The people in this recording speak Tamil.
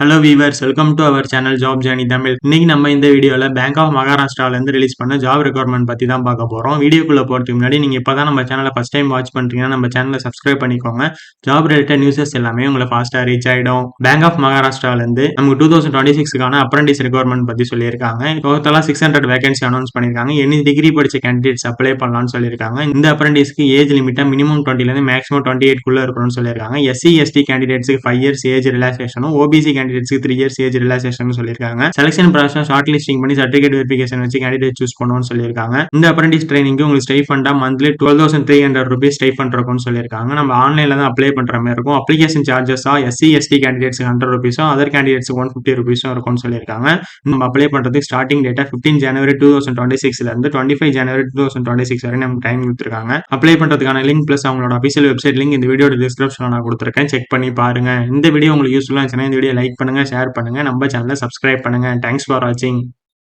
Hello viewers, welcome to our channel job journey Tamil. இன்னைக்கு நம்ம இந்த வீடியோல பேங்க் ஆஃப் மகாராஷ்டிரால இருந்து ரிலீஸ் பண்ண ஜாப் ரெக்யர்மெண்ட் பத்தி தான் பார்க்க போறோம். வீடியோக்குள்ள போறதுக்கு முன்னாடி நீங்க இப்பதான் நம்ம சேனலை ஃபர்ஸ்ட் டைம் வாட்ச் பண்றீங்கன்னா நம்ம சேனலை சப்ஸ்கிரைப் பண்ணிக்கோங்க. ஜாப் ரிலேட்டட் நியூஸஸ் எல்லாமே உங்களை ஃபாஸ்டா ரீச் ஆயிடும். பேங்க் ஆஃப் மகாராஷ்டிரால இருந்து நமக்கு 2026க்கான அப்ரண்டிஸ் ரெக்யர்மெண்ட் பத்தி சொல்லியிருக்காங்க. டோட்டலா 600 வேகன்சி அனௌன்ஸ் பண்ணிருக்காங்க. எனி டிகிரி படிச்ச கேண்டிடேட்ஸ் அப்ளை பண்ணலாம்னு சொல்லியிருக்காங்க. இந்த அப்ரண்டிஸ்க்கு ஏஜ் லிமிட்டா மினிமம் 20ல இருந்து மேக்ஸிமம் 28 குள்ள இருக்கணும்னு சொல்லியிருக்காங்க. எஸ்சி எஸ்டி கேண்டிடேட்ஸ்க்கு 5 இயர்ஸ் ஏஜ் ரிலாக்சேஷனும், ஓபிசி கேண்டிடேட்ஸ்க்கு 3 இயர்ஸ் ஏஜ் ரிலாக்சேஷன் சொல்லியிருக்காங்க. செலக்ஷன் ப்ராசஸ் ஷார்ட் லிஸ்டிங் பண்ணி சர்டிஃபிகேட் வெரிஃபிகேஷன் வச்சு கேண்டிடேட் சூஸ் பண்ணுவோம்னு சொல்லியிருக்காங்க. இந்த அப்ரண்டிஸ் ட்ரைனிங்க்கு உங்களுக்கு ஸ்டைஃபண்டா மந்த்லி 12,300 rupees ஸ்டைஃபண்ட் இருக்கும்னு சொல்லியிருக்காங்க. நம்ம ஆன்லைன்ல தான் அப்ளை பண்ற மாதிரி இருக்கும். அப்ளிகேஷன் சார்ஜஸா SC ST candidates 100 rupees, other candidates 150 rupees இருக்கும்னு சொல்லியிருக்காங்க. நம்ம அப்ளை பண்றதுக்கு ஸ்டார்டிங் டேட்டா 15 January 2026ல இருந்து 25 January 2026 வரை நமக்கு டைம் கொடுத்துருக்காங்க. அப்ளை பண்றதுக்கான லிங்க் பிளஸ் அவங்களோட அபிஷியல் வெப்சைட் லிங்க் இந்த வீடியோட டிஸ்கிரிப்ஷன்ல நான் கொடுத்துருக்கேன். செக் பண்ணி பாருங்க. இந்த வீடியோ உங்களுக்கு யூஸ்ஃபுல்லா இருந்துச்சுன்னா இந்த வீடியோ லைக் பண்ணுங்க, ஷேர் பண்ணுங்க, நம்ம சேனலை சப்ஸ்கிரைப் பண்ணுங்க. தேங்க்ஸ் ஃபார் வாட்சிங்.